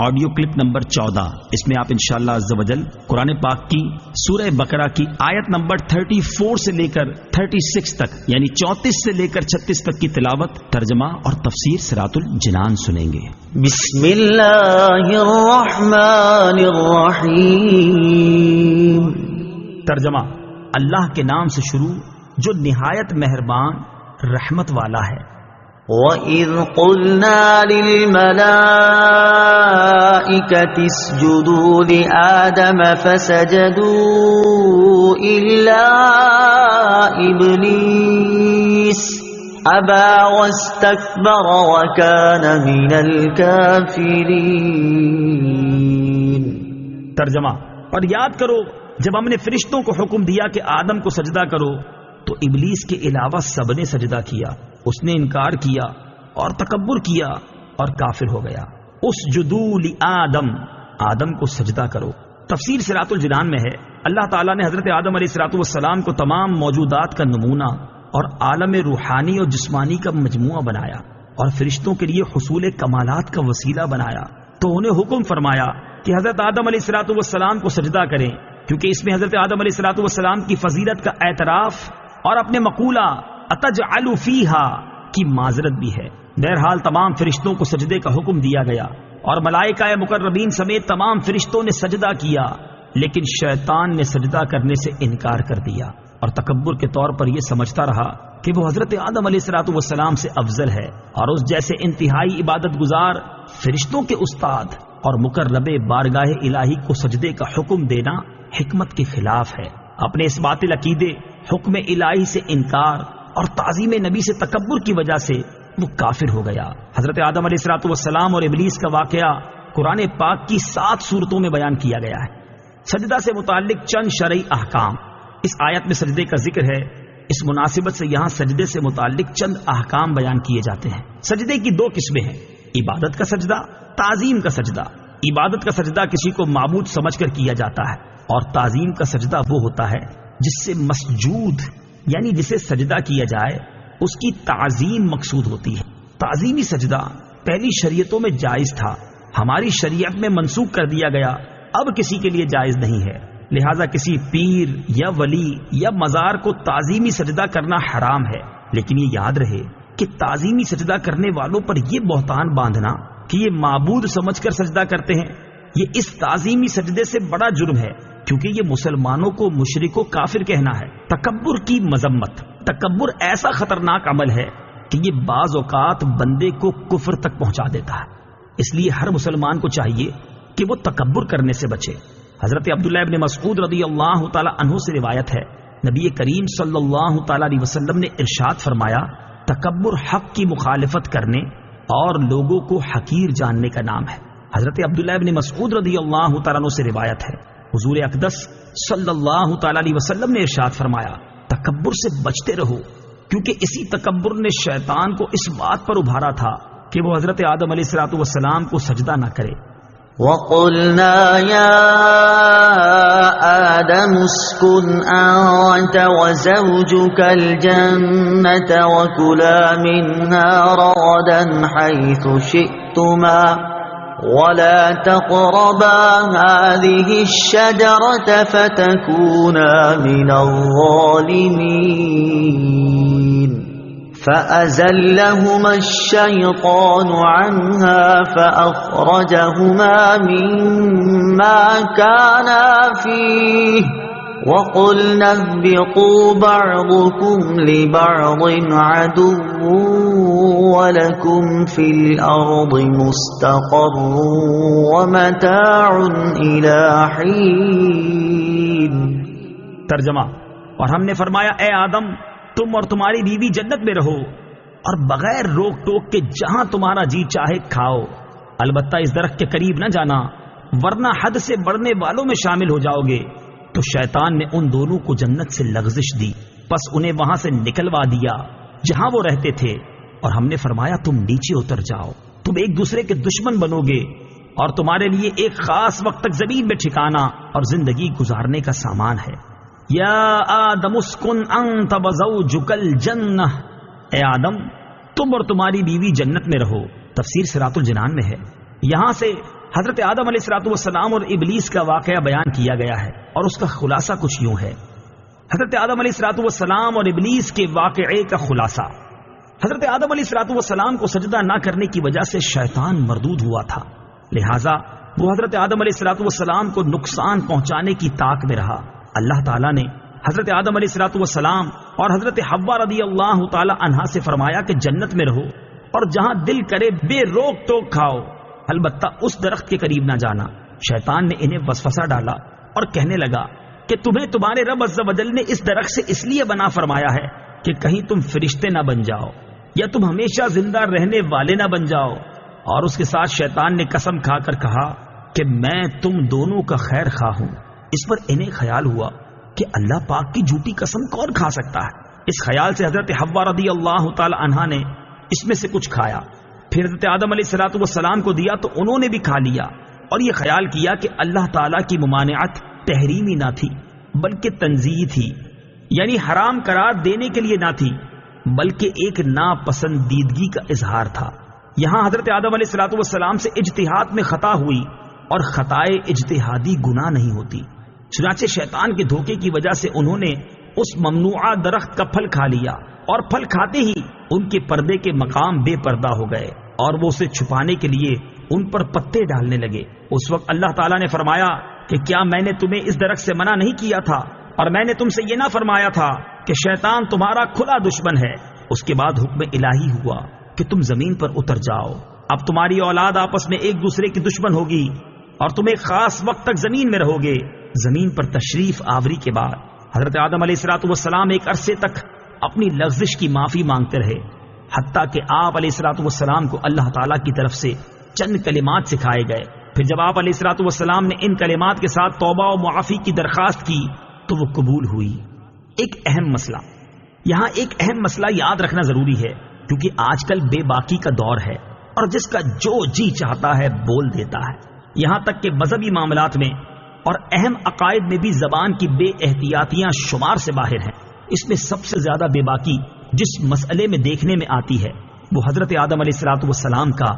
Audio clip number 14. اس میں آپ انشاءاللہ عز و جل قرآن پاک کی سورہ بقرہ کی آیت نمبر 34 سے لے کر 36 تک یعنی 34 سے لے کر 36 تک کی تلاوت، ترجمہ اور تفسیر صراط الجنان سنیں گے. بسم اللہ الرحمن الرحیم. ترجمہ: اللہ کے نام سے شروع جو نہایت مہربان رحمت والا ہے. وَإِذْ قُلْنَا لِلْمَلَائِكَةِ اسْجُدُوا لِآدَمَ فَسَجَدُوا إِلَّا إِبْلِيسَ أَبَى وَاسْتَكْبَرَ وَكَانَ مِنَ الْكَافِرِينَ. ترجمہ: اور یاد کرو جب ہم نے فرشتوں کو حکم دیا کہ آدم کو سجدہ کرو تو ابلیس کے علاوہ سب نے سجدہ کیا، اس نے انکار کیا اور تکبر کیا اور کافر ہو گیا. اسجدوا لآدم، آدم کو سجدہ کرو. تفسیر صراط الجنان میں ہے اللہ تعالیٰ نے حضرت آدم علیہ السلام کو تمام موجودات کا نمونہ اور عالم روحانی اور جسمانی کا مجموعہ بنایا اور فرشتوں کے لیے حصول کمالات کا وسیلہ بنایا، تو انہیں حکم فرمایا کہ حضرت آدم علیہ السلام کو سجدہ کریں، کیونکہ اس میں حضرت آدم علیہ السلام کی فضیلت کا اعتراف اور اپنے مقولہ اتجعل فیہا کی معذرت بھی ہے. بہرحال تمام فرشتوں کو سجدے کا حکم دیا گیا اور ملائکہ مقربین سمیت تمام فرشتوں نے سجدہ کیا، لیکن شیطان نے سجدہ کرنے سے انکار کر دیا اور تکبر کے طور پر یہ سمجھتا رہا کہ وہ حضرت آدم علیہ السلام سے افضل ہے اور اس جیسے انتہائی عبادت گزار فرشتوں کے استاد اور مقرب بارگاہ الہی کو سجدے کا حکم دینا حکمت کے خلاف ہے. اپنے اس باطل عقیدے، حکم الہی سے انکار اور تعظیم نبی سے تکبر کی وجہ سے وہ کافر ہو گیا. حضرت آدم علیہ السلام اور ابلیس کا واقعہ قرآن پاک کی 7 سورتوں میں بیان کیا گیا ہے. سجدہ سے متعلق چند شرعی احکام اس آیت میں سجدے کا ذکر ہے. اس مناسبت سے یہاں سجدے سے متعلق چند احکام بیان کیے جاتے ہیں. سجدے کی 2 قسمیں ہیں: عبادت کا سجدہ، تعظیم کا سجدہ. عبادت کا سجدہ کسی کو معبود سمجھ کر کیا جاتا ہے اور تعظیم کا سجدہ وہ ہوتا ہے جس سے مسجود یعنی جسے سجدہ کیا جائے اس کی تعظیم مقصود ہوتی ہے. تعظیمی سجدہ پہلی شریعتوں میں جائز تھا، ہماری شریعت میں منسوخ کر دیا گیا، اب کسی کے لیے جائز نہیں ہے. لہٰذا کسی پیر یا ولی یا مزار کو تعظیمی سجدہ کرنا حرام ہے. لیکن یہ یاد رہے کہ تعظیمی سجدہ کرنے والوں پر یہ بہتان باندھنا کہ یہ معبود سمجھ کر سجدہ کرتے ہیں، یہ اس تعظیمی سجدے سے بڑا جرم ہے، کیونکہ یہ مسلمانوں کو مشرک و کافر کہنا ہے. تکبر کی مذمت. تکبر ایسا خطرناک عمل ہے کہ یہ بعض اوقات بندے کو کفر تک پہنچا دیتا ہے. اس لیے ہر مسلمان کو چاہیے کہ وہ تکبر کرنے سے بچے. حضرت عبداللہ ابن مسعود رضی اللہ تعالی عنہ سے روایت ہے، نبی کریم صلی اللہ تعالی علیہ وسلم نے ارشاد فرمایا، تکبر حق کی مخالفت کرنے اور لوگوں کو حقیر جاننے کا نام ہے. حضرت عبداللہ ابن مسعود رضی اللہ تعالیٰ عنہ سے روایت ہے، حضور اقدس صلی اللہ تعالیٰ علیہ وسلم نے ارشاد فرمایا، تکبر سے بچتے رہو، کیونکہ اسی تکبر نے شیطان کو اس بات پر ابھارا تھا کہ وہ حضرت آدم علیہ السلام کو سجدہ نہ کرے. وَقُلْنَا يَا آدَمُ اسْكُنْ أَنْتَ وَزَوْجُكَ الْجَنَّةَ وَكُلَا مِنْهَا رَغَدًا حَيْثُ شِئْتُمَا وَلَا تَقْرَبَا هَذِهِ الشَّجَرَةَ فَتَكُونَا مِنَ الظَّالِمِينَ. فَأَزَلَّهُمَا الشَّيْطَانُ عَنْهَا فَأَخْرَجَهُمَا مِمَّا كَانَا فِيهِ وَقُلْنَا اهْبِطُوا بَعْضُكُمْ لِبَعْضٍ عَدُوٌّ وَلَكُمْ فِي الْأَرْضِ مُسْتَقَرٌّ وَمَتَاعٌ إِلَى حِينٍ. ترجمہ: اور ہم نے فرمایا، اے آدم، تم اور تمہاری بیوی جنت میں رہو اور بغیر روک ٹوک کے جہاں تمہارا جی چاہے کھاؤ، البتہ اس درخت کے قریب نہ جانا ورنہ حد سے بڑھنے والوں میں شامل ہو جاؤ گے. تو شیطان نے ان دونوں کو جنت سے لغزش دی، پس انہیں وہاں سے نکلوا دیا جہاں وہ رہتے تھے، اور ہم نے فرمایا تم نیچے اتر جاؤ، تم ایک دوسرے کے دشمن بنو گے اور تمہارے لیے ایک خاص وقت تک زمین میں ٹھکانا اور زندگی گزارنے کا سامان ہے. یا آدم اسکن انت وزوجک الجنہ، اے آدم تم اور تمہاری بیوی جنت میں رہو. تفسیر صراط الجنان میں ہے. یہاں سے حضرت آدم علیہ الصلوۃ والسلام اور ابلیس کا واقعہ بیان کیا گیا ہے، اور اس کا خلاصہ کچھ یوں ہے۔ حضرت آدم علیہ الصلوۃ والسلام اور ابلیس کے واقعے کا خلاصہ: حضرت آدم علیہ الصلوۃ والسلام کو سجدہ نہ کرنے کی وجہ سے شیطان مردود ہوا تھا، لہٰذا وہ حضرت آدم علیہ الصلوۃ والسلام کو نقصان پہنچانے کی طاق میں رہا۔ اللہ تعالیٰ نے حضرت آدم علیہ الصلوۃ والسلام اور حضرت حوا رضی اللہ تعالی عنہا سے فرمایا کہ جنت میں رہو اور جہاں دل کرے بے روک ٹوک کھاؤ، البتہ اس درخت کے قریب نہ جانا۔ شیطان نے انہیں وسوسہ ڈالا اور کہنے لگا کہ تمہیں تمہارے رب عز و جل نے اس درخت سے اس لیے بنا فرمایا ہے کہ کہیں تم فرشتے نہ بن جاؤ یا تم ہمیشہ زندہ رہنے والے نہ بن جاؤ۔ اور اس کے ساتھ شیطان نے قسم کھا کر کہا کہ میں تم دونوں کا خیر خواہ ہوں۔ اس پر انہیں خیال ہوا کہ اللہ پاک کی جھوٹی قسم کون کھا سکتا ہے۔ اس خیال سے حضرت حوا رضی اللہ تعالی عنہا نے اس میں سے کچھ کھایا، پھر حضرت آدم علیہ الصلوۃ والسلام کو دیا تو انہوں نے بھی کھا لیا، اور یہ خیال کیا کہ اللہ تعالیٰ کی ممانعت تحریمی نہ تھی بلکہ تنزیہی تھی، یعنی حرام قرار دینے کے لیے نہ تھی بلکہ ایک ناپسندیدگی کا اظہار تھا۔ یہاں حضرت آدم علیہ الصلوۃ والسلام سے اجتہاد میں خطا ہوئی، اور خطائے اجتہادی گناہ نہیں ہوتی، چنانچہ شیطان کے دھوکے کی وجہ سے انہوں نے اس ممنوعہ درخت کا پھل کھا لیا، اور پھل کھاتے ہی ان کے پردے کے مقام بے پردہ ہو گئے، اور وہ اسے چھپانے کے لیے ان پر پتے ڈالنے لگے۔ اس وقت اللہ تعالیٰ نے فرمایا کہ کیا میں نے تمہیں اس درخت سے منع نہیں کیا تھا، اور میں نے تم سے یہ نہ فرمایا تھا کہ شیطان تمہارا کھلا دشمن ہے؟ اس کے بعد حکم الہی ہوا کہ تم زمین پر اتر جاؤ، اب تمہاری اولاد آپس میں ایک دوسرے کی دشمن ہوگی، اور تم ایک خاص وقت تک زمین میں رہو گے۔ زمین پر تشریف آوری کے بعد حضرت آدم علیہ الصلوۃ والسلام ایک عرصے تک اپنی لغزش کی معافی مانگتے رہے، حتیٰ کہ آپ علیہ الصلوۃ والسلام کو اللہ تعالیٰ کی طرف سے چند کلمات سکھائے گئے۔ پھر جب آپ علیہ الصلوۃ والسلام نے ان کلمات کے ساتھ توبہ و معافی کی درخواست کی تو وہ قبول ہوئی۔ ایک اہم مسئلہ یاد رکھنا ضروری ہے، کیونکہ آج کل بے باکی کا دور ہے، اور جس کا جو جی چاہتا ہے بول دیتا ہے، یہاں تک کہ مذہبی معاملات میں اور اہم عقائد میں بھی زبان کی بے احتیاطیاں شمار سے باہر ہیں۔ اس میں سب سے زیادہ بے باکی جس مسئلے میں دیکھنے میں آتی ہے وہ حضرت آدم علیہ الصلوۃ والسلام کا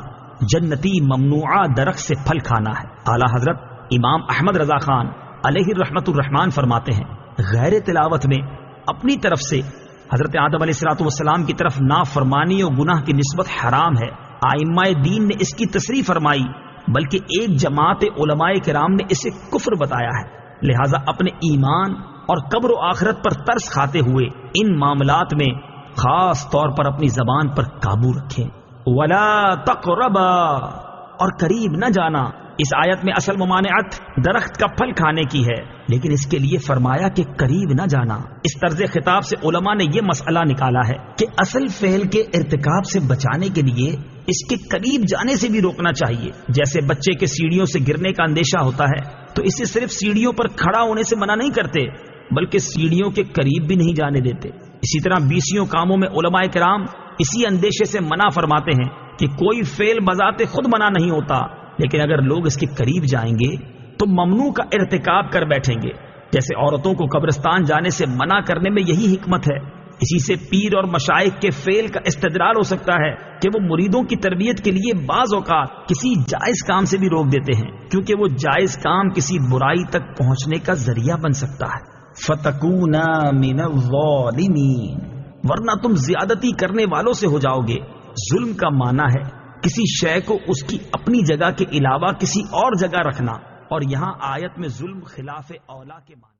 جنتی ممنوعہ درخت سے پھل کھانا ہے۔ اعلیٰ حضرت امام احمد رضا خان علیہ رحمت الرحمان فرماتے ہیں، غیر تلاوت میں اپنی طرف سے حضرت آدم علیہ الصلوۃ والسلام کی طرف نافرمانی اور گناہ کی نسبت حرام ہے۔ ائمہ دین نے اس کی تصریح فرمائی، بلکہ ایک جماعت علماء کرام نے اسے کفر بتایا ہے۔ لہٰذا اپنے ایمان اور قبر و آخرت پر ترس کھاتے ہوئے ان معاملات میں خاص طور پر اپنی زبان پر قابو رکھیں۔ ولا تقربا، اور قریب نہ جانا۔ اس آیت میں اصل ممانعت درخت کا پھل کھانے کی ہے، لیکن اس کے لیے فرمایا کہ قریب نہ جانا۔ اس طرز خطاب سے علماء نے یہ مسئلہ نکالا ہے کہ اصل فعل کے ارتکاب سے بچانے کے لیے اس کے قریب جانے سے بھی روکنا چاہیے۔ جیسے بچے کے سیڑھیوں سے گرنے کا اندیشہ ہوتا ہے تو اسے صرف سیڑھیوں پر کھڑا ہونے سے منع نہیں کرتے بلکہ سیڑھیوں کے قریب بھی نہیں جانے دیتے۔ اسی طرح بیسیوں کاموں میں علماء کرام اسی اندیشے سے منع فرماتے ہیں کہ کوئی فعل بذات خود منع نہیں ہوتا، لیکن اگر لوگ اس کے قریب جائیں گے تو ممنوع کا ارتکاب کر بیٹھیں گے۔ جیسے عورتوں کو قبرستان جانے سے منع کرنے میں یہی حکمت ہے۔ اسی سے پیر اور مشائخ کے فعل کا استدلال ہو سکتا ہے کہ وہ مریدوں کی تربیت کے لیے بعض اوقات کسی جائز کام سے بھی روک دیتے ہیں، کیونکہ وہ جائز کام کسی برائی تک پہنچنے کا ذریعہ بن سکتا ہے۔ فَتَكُونَا مِنَ الظَّالِمِينَ، ورنہ تم زیادتی کرنے والوں سے ہو جاؤ گے۔ ظلم کا معنی ہے کسی شے کو اس کی اپنی جگہ کے علاوہ کسی اور جگہ رکھنا، اور یہاں آیت میں ظلم خلاف اولا کے معنی